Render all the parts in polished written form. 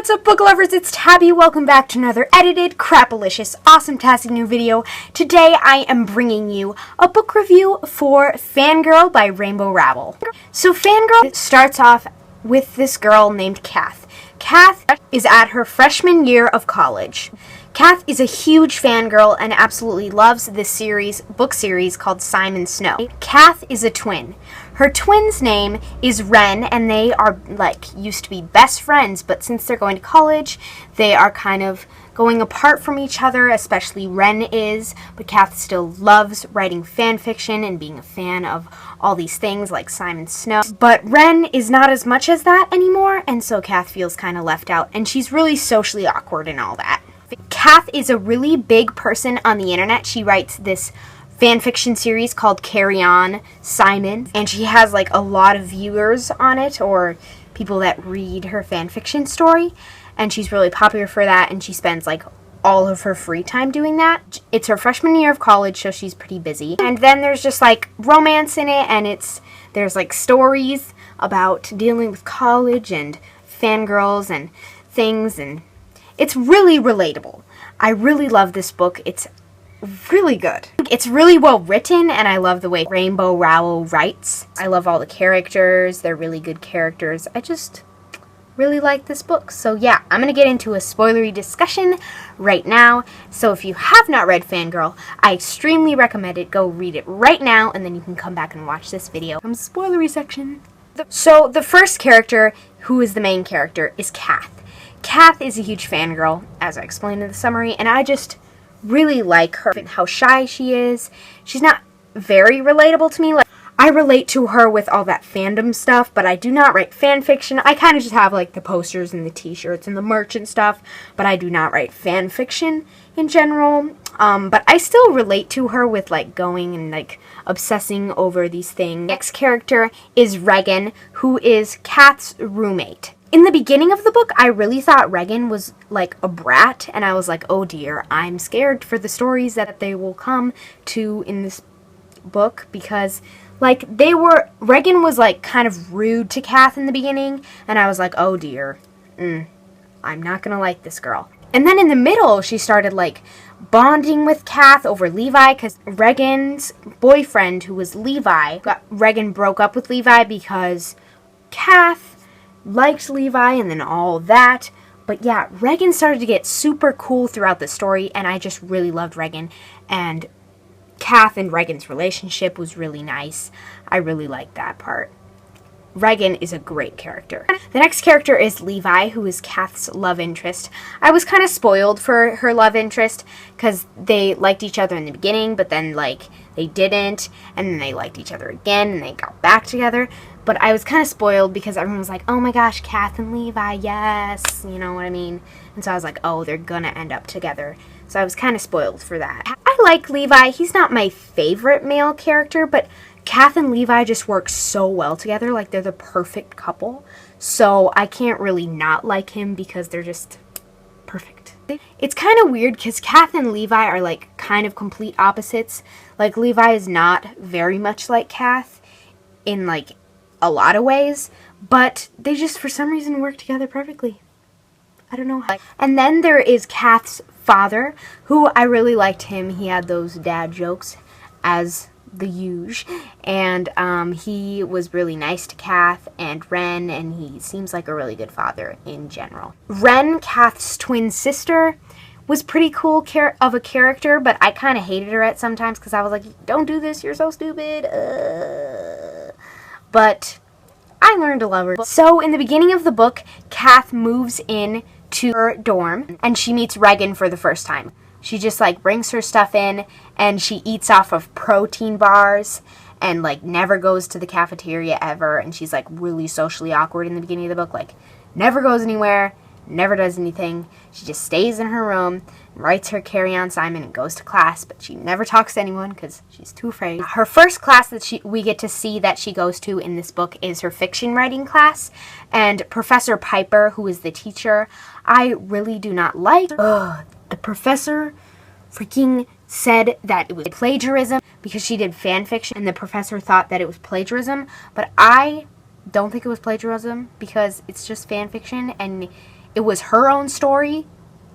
What's up, book lovers? It's Tabby. Welcome back to another edited, crapalicious, awesome-tastic new video. Today I am bringing you a book review for Fangirl by Rowell. So Fangirl starts off with this girl named Kath. Kath is at her freshman year of college. Kath is a huge fangirl and absolutely loves this book series called Simon Snow. Kath is a twin. Her twin's name is Ren, and they are used to be best friends, but since they're going to college, they are kind of going apart from each other, especially Ren is, but Kath still loves writing fan fiction and being a fan of all these things like Simon Snow. But Ren is not as much as that anymore, and so Kath feels kind of left out, and she's really socially awkward and all that. Kath is a really big person on the internet. She writes this fanfiction series called Carry On Simon, and she has a lot of viewers on it, or people that read her fanfiction story, and she's really popular for that, and she spends all of her free time doing that. It's her freshman year of college, so she's pretty busy. And then there's just romance in it, and there's stories about dealing with college and fangirls and things, and it's really relatable. I really love this book. It's really good. It's really well written, and I love the way Rowell writes. I love all the characters. They're really good characters. I just really like this book. So yeah, I'm going to get into a spoilery discussion right now. So if you have not read Fangirl, I extremely recommend it. Go read it right now, and then you can come back and watch this video. From the spoilery section. So the first character, who is the main character, is Kath. Kath is a huge fangirl, as I explained in the summary, and I just really like her and how shy she is. She's not very relatable to me. I relate to her with all that fandom stuff, but I do not write fan fiction. I kind of just have the posters and the t-shirts and the merch and stuff, but I do not write fan fiction in general. But I still relate to her with going and obsessing over these things. Next character is Regan, who is Kath's roommate. In the beginning of the book, I really thought Regan was a brat, and I was like, oh dear, I'm scared for the stories that they will come to in this book, because Regan was kind of rude to Kath in the beginning, and I was like, oh dear, I'm not gonna like this girl. And then in the middle, she started bonding with Kath over Levi, because Regan's boyfriend, who was Levi, Regan broke up with Levi because Kath liked Levi and then all that. But yeah, Regan started to get super cool throughout the story, and I just really loved Regan, and Kath and Regan's relationship was really nice. I really liked that part. Regan is a great character. The next character is Levi, who is Kath's love interest. I was kind of spoiled for her love interest because they liked each other in the beginning, but then they didn't, and then they liked each other again, and they got back together. But I was kind of spoiled because everyone was like, oh my gosh, Kath and Levi, yes, you know what I mean? And so I was like, oh, they're gonna end up together. So I was kind of spoiled for that. I like Levi. He's not my favorite male character, but Kath and Levi just work so well together. They're the perfect couple. So I can't really not like him because they're just perfect. It's kind of weird because Kath and Levi are kind of complete opposites. Levi is not very much like Kath in a lot of ways, but they just for some reason work together perfectly. I don't know how. And then there is Kath's father, who I really liked him. He had those dad jokes as the huge, and he was really nice to Kath and Ren, and he seems like a really good father in general. Ren, Kath's twin sister, was pretty cool of a character, but I kind of hated her at sometimes because I was like, don't do this, you're so stupid. But I learned to love her. So in the beginning of the book, Kath moves in to her dorm, and she meets Regan for the first time. She just brings her stuff in, and she eats off of protein bars and never goes to the cafeteria ever, and she's really socially awkward in the beginning of the book, never goes anywhere, never does anything. She just stays in her room, writes her Carry On Simon, and goes to class, but she never talks to anyone because she's too afraid. Her first class that we get to see that she goes to in this book is her fiction writing class, and Professor Piper, who is the teacher, I really do not like. The professor freaking said that it was plagiarism because she did fan fiction, and the professor thought that it was plagiarism, but I don't think it was plagiarism because it's just fan fiction, and it was her own story.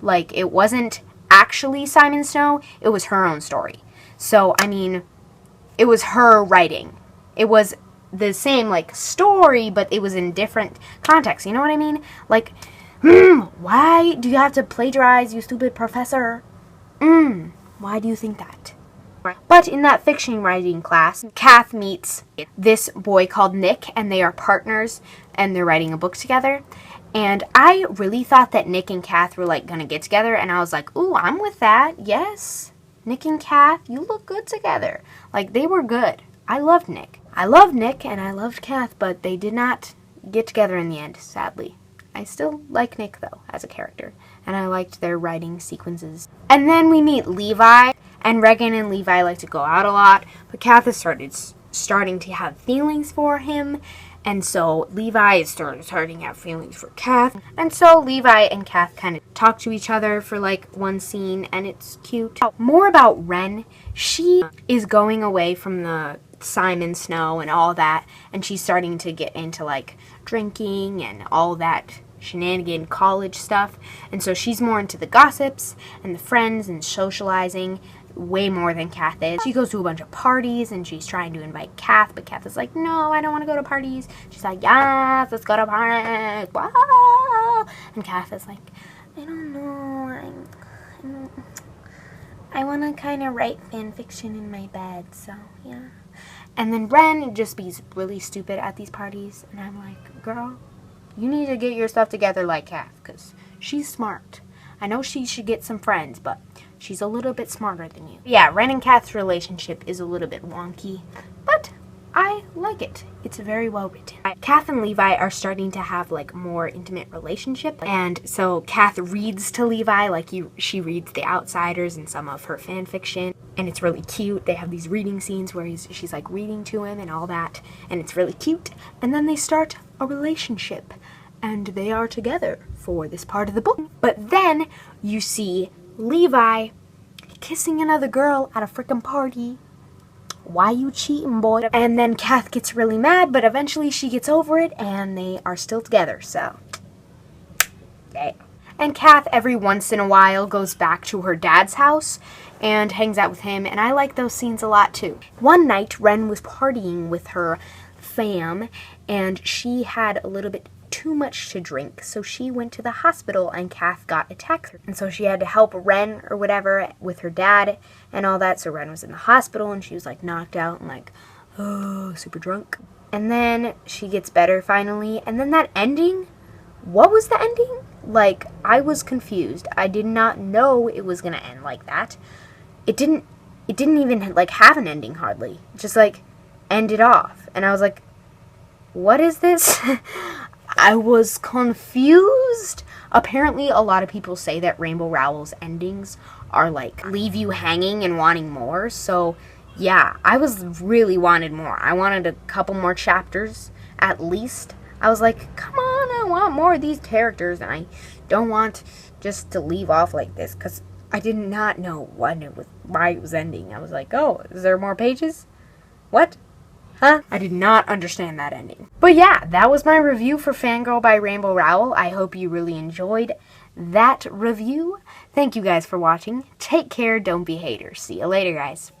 Like, it wasn't actually Simon Snow. It was her own story. So, I mean, it was her writing. It was the same, like, story, but it was in different contexts. You know what I mean? Like, why do you have to plagiarize, you stupid professor? Why do you think that? But in that fiction writing class, Kath meets this boy called Nick, and they are partners, and they're writing a book together. And I really thought that Nick and Kath were, like, gonna get together, and I was like, ooh, I'm with that, yes. Nick and Kath, you look good together. Like, they were good. I loved Nick. I loved Nick, and I loved Kath, but they did not get together in the end, sadly. I still like Nick, though, as a character, and I liked their writing sequences. And then we meet Levi, and Regan and Levi like to go out a lot, but Kath is starting to have feelings for him, and so Levi is starting to have feelings for Kath, and so Levi and Kath kind of talk to each other for like one scene, and it's cute. More about Ren. She is going away from the Simon Snow and all that, and she's starting to get into like drinking and all that shenanigan college stuff, and so she's more into the gossips and the friends and socializing way more than Kath is. She goes to a bunch of parties and she's trying to invite Kath, but Kath is like, no, I don't want to go to parties. She's like, yes, let's go to parties. Wow. And Kath is like, I don't know, I want to kind of write fan fiction in my bed, so yeah. And then Ren just be really stupid at these parties, and I'm like, girl, you need to get your stuff together like Kath, because she's smart. I know she should get some friends, but she's a little bit smarter than you. Yeah, Ren and Kath's relationship is a little bit wonky, but I like it. It's very well written. Kath and Levi are starting to have like more intimate relationship, and so Kath reads to Levi like she reads The Outsiders and some of her fan fiction, and it's really cute. They have these reading scenes where she's like reading to him and all that, and it's really cute. And then they start a relationship, and they are together for this part of the book. But then you see Levi kissing another girl at a freaking party. Why you cheating, boy? And then Kath gets really mad, but eventually she gets over it, and they are still together, so yeah. And Kath, every once in a while, goes back to her dad's house and hangs out with him, and I like those scenes a lot, too. One night, Ren was partying with her fam, and she had a little bit too much to drink, so she went to the hospital, and Kath got attacked, and so she had to help Ren or whatever with her dad and all that. So Ren was in the hospital, and she was like knocked out and like, oh, super drunk. And then she gets better finally, and then that ending, what was the ending? Like, I was confused. I did not know it was gonna end like that. It didn't even like have an ending hardly. It just like ended off, and I was like, what is this? I was confused. Apparently, a lot of people say that Rainbow Rowell's endings are like leave you hanging and wanting more. So, yeah, I was really wanted more. I wanted a couple more chapters at least. I was like, come on, I want more of these characters, and I don't want just to leave off like this, because I did not know why it was ending. I was like, oh, is there more pages? What? Huh? I did not understand that ending. But yeah, that was my review for Fangirl by Rainbow Rowell. I hope you really enjoyed that review. Thank you guys for watching. Take care, don't be haters. See you later, guys.